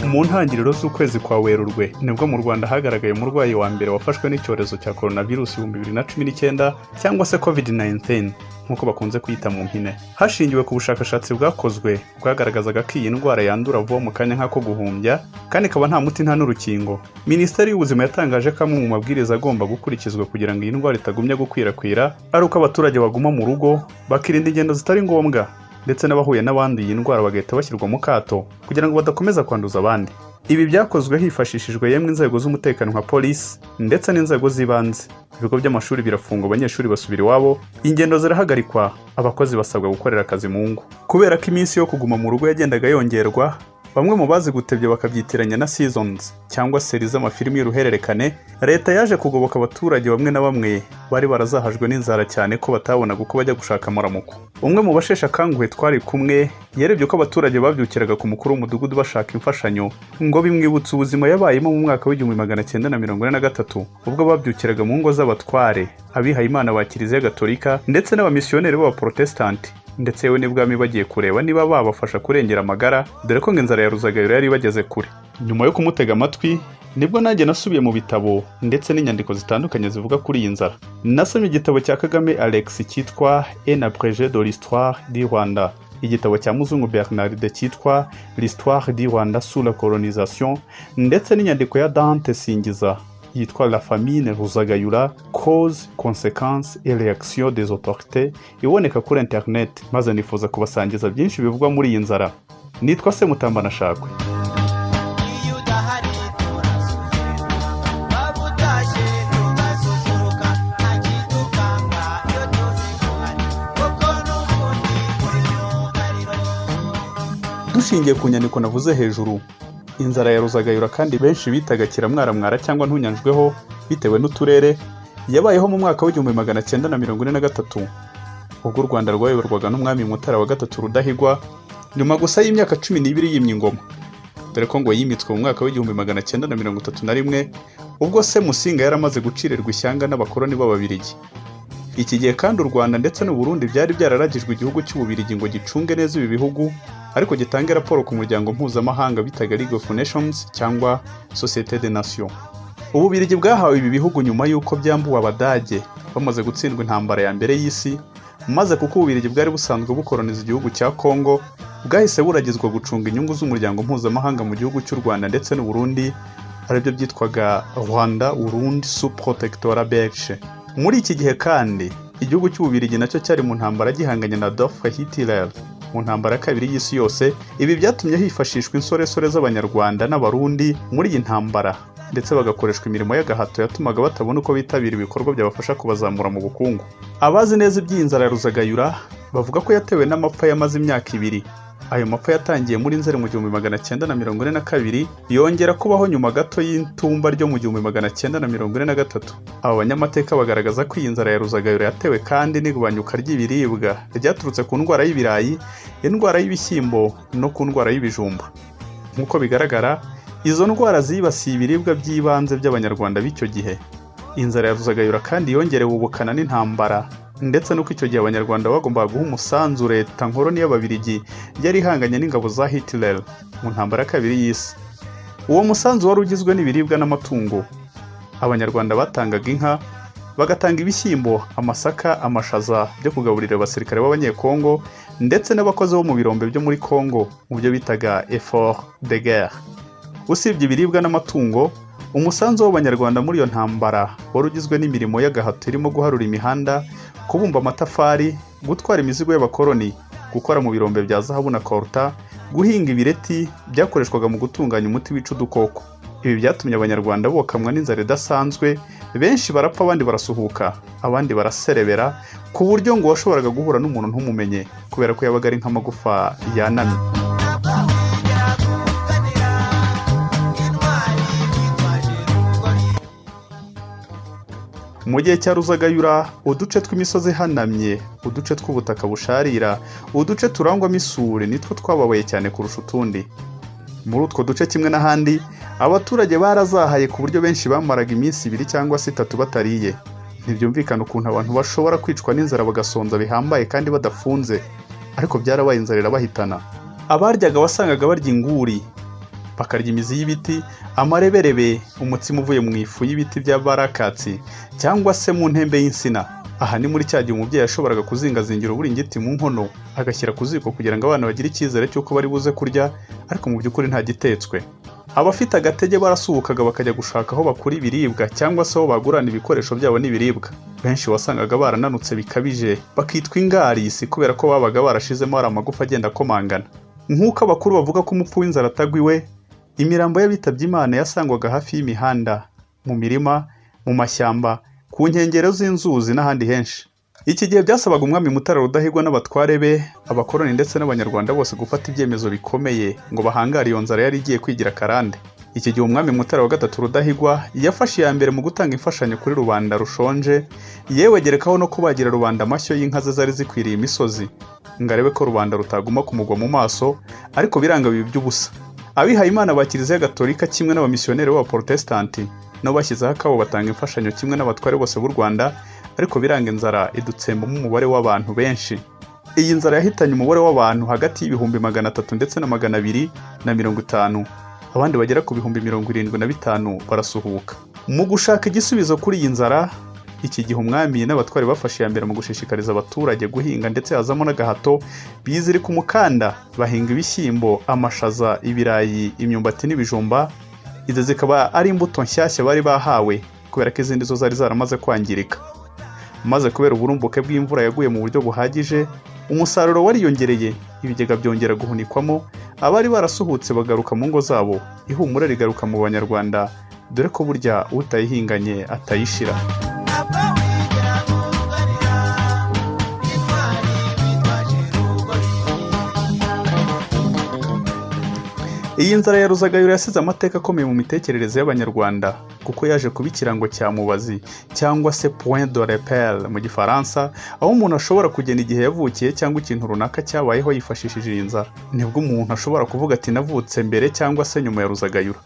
Mu ntangiriro z'ukwezi kwa Werurwe nibwo mu Rwanda hagaragaye umurwayi wa mbere wafashwe n'icyorezo cya coronavirus 2019 cyangwa se COVID-19 nk'uko bakunze kwita mu mpine. Hashingiwe ku bushakashatsi bwakozwe bwagaragazaga ko iyi ndwara yandura vuba mu kanya nk'ako guhumbya kandi ikaba nta muti nta n'urukingo. Minisiteri y'Ubuzima yatangaje ko amwe mu mabwiriza agomba gukurikizwa kugira ngo iyi ndwara itagumya gukwirakwira ari uko abaturage baguma mu rugo bakirinda ingendo zitari ngombwa ndetse n'abahuye n'abandi iyi ndwara bagahita bashyirwa mu kato kugira ngo badakomeza kwanduza abandi. Ibi byakozwe hifashishijwe yemwe inzego z'umutekano nka polisi ndetse n'inzego z'ibanze. Ibigo by'amashuri birafungwa, abanyeshuri basubira iwabo, ingendo zirahagarikwa, abakozi basabwa gukorera akazi mu ngo. Kubera ko iminsi yo kuguma mu rugo yagendaga yongerwa, bamwe mu bazi gutebya bakabyitiranya na seasons cyangwa seri z'amafilimi y'uruhererekane, leta yaje kugoboka abaturage bamwe na bamwe bari barazahajwe n'inzara cyane ko batabonaga uko bajya gushaka amaramuko. Umwe mu bashesha kanguhe twari kumwe yarebye uko abaturage babyukiraga ku mukuru w'umudugudu bashaka imfashanyo ngo bimwibutse ubuzima yabayemo mu mwaka w'1943 ubwo babyukiraga mu ngo z'abatware, abihaye Imana ba Kiliziya Gatolika ndetse n'abamisiyoneri b'abaprotestanti, ndetse yewe n'ibwami bagiye kureba niba babafasha kurengera amagara, dore ko inzara ya Ruzagayura yari bageze kure. Nyuma yo kumutega amatwi nibwo nanjye nasubiye mu bitabo ndetse n'inyandiko zitandukanye zivuga kuri iyi nzara. Nasomye igitabo cya Kagame Alex cyitwa Un abrégé de l'histoire du Rwanda, igitabo cya Muzungu Bernard cyitwa L'histoire du Rwanda sous la colonisation, ndetse n'inyandiko ya Dante Singiza yitwa La famine Ruzagayura, cause, conséquences et réaction des autorités, iboneka kuri internet, maze nifuza kubasangiza byinshi bivugwa muri iyi nzara. Nitwa Semutambana Shakwe. Dushingiye ku nyandiko navuze hejuru, inzara ya Ruzagayura kandi benshi bitaga Kiramwaramwara cyangwa Ntunyanjweho bitewe n'uturere, yabayeho mu mwaka w'1943 ubwo u Rwanda rwayoborwaga n'umwami Mutara wa gatatu Rudahigwa, nyuma gusa y'imyaka 12 yimye ingoma, dore ko ngo yimitswe mu mwaka w'1931 ubwo se Musinga yaramaze gucirirwa ishyanga n'abakoloni b'Ababiligi. Iki gihe kandi u Rwanda ndetse n'u Burundi byari byararagijwe igihugu cy'Ububirigi ngo gicunge neza ibi bihugu, ariko gitange raporo ku muryango mpuzamahanga bitaga League of Nations cyangwa Société des Nations. Ububirigi bwahawe ibi bihugu nyuma y'uko byambuwe Abadage bamaze gutsindwa intambara ya mbere y'isi, maze kuko Ububirigi bwari busanzwe bukoloniza igihugu cya Congo, bwahise buragizwa gucunga inyungu z'umuryango mpuzamahanga mu gihugu cy'u Rwanda ndetse n'u Burundi, aribyo byitwaga Rwanda Urundi sous protectorat belge. Muri iki gihe kandi igihugu cy'Ububirigi nacyo cyari mu ntambara gihanganye na Adolf Hitler mu ntambara ya kabiri y'isi yose. Ibi byatumye hifashishwa insoresore z'Abanyarwanda n'Abarundi muri iyi ntambara, ndetse bagakoreshwa imirimo y'agahato yatumaga batabona uko bitabira ibikorwa byabafasha kubazamura mu bukungu. Abazi neza iby'iyi nzara ya Ruzagayura bavuga ko yatewe n'amapfa yamaze imyaka 2. Ayo mapfa yatangiye muri Nzeri mu 1942, yongera kubaho nyuma gato y'intumba ryo mu 1943. Aba banyamateka bagaragaza ko iyi nzara ya Ruzagayura yatewe kandi n'igabanyuka ry'ibiribwa ryaturutse ku ndwara y'ibirayi, indwara y'ibishyimbo no ku ndwara y'ibijumba. Nk'uko bigaragara, izo ndwara zibasiye ibiribwa by'ibanze by'Abanyarwanda b'icyo gihe. Inzara ya Ruzagayura kandi yongerewe ubukana n'intambara, ndetse nuko icyo gihe Abanyarwanda bagombaga guha umusanzu leta nkoroni y'Ababiligi yari ihanganye n'ingabo za Hitler mu ntambara ya kabiri y'isi. Uwo musanzu wari ugizwe n'ibiribwa n'amatungo. Abanyarwanda batangaga inka, bagatanga ibishyimbo, amasaka, amashaza byo kugaburira abasirikare b'Abanyekongo ndetse n'abakozi bo mu birombe byo muri Kongo mu byo bitaga effort de guerre. Usibye ibiribwa n'amatungo, umusanzu w'Abanyarwanda muri iyo ntambara wari ugizwe n'imirimo y'agahato irimo guharura imihanda, kubumba amatafari, gutwara imizigo y'abakoloni, gukora mu birombe bya zahabu na colta, guhinga ibireti byakoreshwaga mu gutunganya umuti wica udukoko. Ibi byatumye Abanyarwanda bokamwa n'inzara idasanzwe, benshi barapfa abandi barasuhuka, abandi baraserebera, ku buryo ngo washoboraga guhura n'umuntu ntumumenye kubera ko yabaga ari nk'amagufa yanamye. Mu gihe cya Ruzagayura, uduce tw'imisozi ihanamye, uduce tw'ubutaka busharira, uduce turangwamo isuri nitwo twababaye cyane kurusha utundi. Muri utwo duce kimwe n'ahandi, abaturage barazahaye ku buryo benshi bamaraga iminsi 2 cyangwa se 3 batariye. Ntibyumvikana ukuntu abantu bashobora kwicwa n'inzara bagasonza bihambaye kandi badafunze, ariko byarabaye inzara irabahitana. Abaryaga wasangaga barya inguri, bakarya imizi y'ibiti, amareberebe, umutsima uvuye mu ifu y'ibiti bya barakatsi cyangwa se mu ntembe y'insina. Aha ni muri cya gihe umubyeyi yashoboraga kuzingazingira uburingiti mu nkono agashyira ku ziko kugira ngo abana bagire icyizere cy'uko bari buze kurya, ariko mu by'ukuri nta gitetswe. Abafite agatege barasuhukaga bakajya gushaka aho bakura ibiribwa cyangwa se aho bagurana ibikoresho byabo n'ibiribwa. Benshi wasangaga barananutse bikabije, bakitwa ingarisi kubera ko babaga barashizemo ari amagufa agenda akomangana. Nk'uko abakuru bavuga ko umupfu w'inzara atagwiwe, imirambo y'abitabye Imana yasangwaga hafi y'imihanda, mu mirima, mu mashyamba, ku nkengero z'inzuzi n'ahandi henshi. Iki gihe byasabaga umwami Mutara Rudahigwa n'abatware be, abakoloni ndetse n'abanyarwanda bose gufata ibyemezo bikomeye ngo bahangare iyo nzara yari igiye kwigira karande. Iki gihe umwami Mutara wa gatatu Rudahigwa yafashe iya mbere mu gutanga imfashanyo kuri rubanda rushonje, yewe gerekaho no kubagira rubanda amashyo y'inka ze zari zikwiriye imisozi, ngo arebe ko rubanda rutaguma kumugwa mu maso, ariko biranga bibi by'ubusa. Abihaye Imana ba Kiliziya Gatolika kimwe n'abamisiyoneri b'Abaprotestanti nabo bashyizeho akabo batanga imfashanyo kimwe n'abatware bose b'u Rwanda, ariko biranga inzara idutsembamo umubare w'abantu benshi. Iyi nzara yahitanye umubare w'abantu hagati y'ibihumbi 300 ndetse na 250, abandi bagera ku bihumbi 75 barasuhuka. Mu gushaka igisubizo kuri iyi nzara, iki gihe umwami n'abatware bafashe iya mbere mu gushishikariza abaturage guhinga ndetse hazamo n'agahato, bizirika umukanda, bahinga ibishyimbo, amashaza, ibirayi, imyumbati n'ibijumba. Izi zikaba ari imbuto nshyashya bari bahawe kubera ko izindi zo zari zaramaze kwangirika. Maze kubera uburumbuke bw'imvura yaguye mu buryo buhagije, umusaruro wariyongereye, ibigega byongera guhunikwamo, abari barasuhutse bagaruka mu ngo zabo, ihumure rigaruka mu Banyarwanda, dore ko burya utayihinganye atayishira. Iyi nzara ya Ruzagayura yasize amateka akomeye mu mitekerereze y'Abanyarwanda, kuko yaje kuba ikirango cya mubazi cyangwa se point de repère mu Gifaransa, aho umuntu ashobora kugena igihe yavukiye cyangwa ikintu runaka cyabayeho yifashishije iyi nzara. Nibwo umuntu ashobora kuvuga ati navutse mbere cyangwa se nyuma ya Ruzagayura.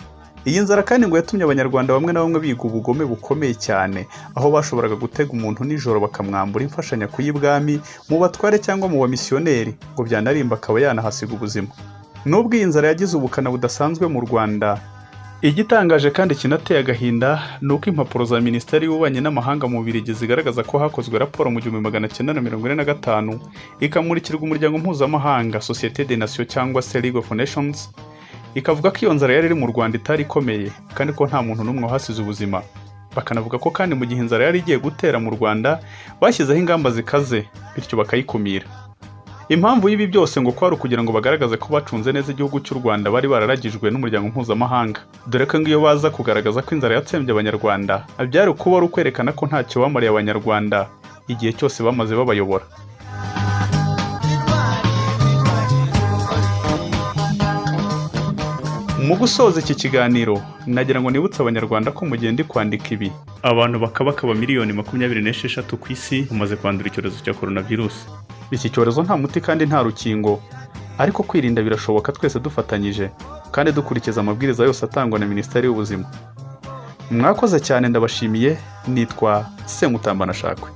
Iyi nzara kandi ngo yatumye Abanyarwanda bamwe na bamwe biga ubugome bukomeye cyane, aho bashoboraga gutega umuntu nijoro bakamwambura imfashanyo y'ibwami mu batware cyangwa mu bamisiyoneri, ngo byanarimba akaba yanahasiga ubuzima. Nubwo iyi nzara yagize ubukana budasanzwe mu Rwanda, igitangaje kandi kinateye agahinda ni uko impapuro za Minisiteri y'Ububanyi n'Amahanga mu Bubiligi zigaragaza ko hakozwe raporo mu 1945 ikamurikirwa umuryango mpuzamahanga Société des Nations cyangwa se League of Nations, ikavuga ko iyo nzara yari iri mu Rwanda itari ikomeye kandi ko nta muntu n'umwe wahasize ubuzima. Bakanavuga ko kandi mu gihe inzara yari igiye gutera mu Rwanda bashyizeho ingamba zikaze, bityo bakayikumira. Impamvu y'ibi byose ngo kwari kugira ngo bagaragaze ko bacunze neza igihugu cy'u Rwanda bari bararagijwe n'umuryango mpuzamahanga, dore ko iyo baza kugaragaza ko inzara yatsembye Abanyarwanda, byari kuba ari ukwerekana ko ntacyo bamariye Abanyarwanda igihe cyose bamaze babayobora. Mu gusoza iki kiganiro, nagira ngo nibutse Abanyarwanda ko mu gihe ndi kwandika ibi, abantu bakaba miliyoni 26 ku isi bamaze kwandura icyorezo cya coronavirus. Iki cyorezo nta muti kandi nta rukingo, ariko kwirinda birashoboka twese dufatanyije kandi dukurikiza amabwiriza yose atangwa na Minisiteri y'Ubuzima. Mwakoze cyane, ndabashimiye. Nitwa Semutambana Shakwe.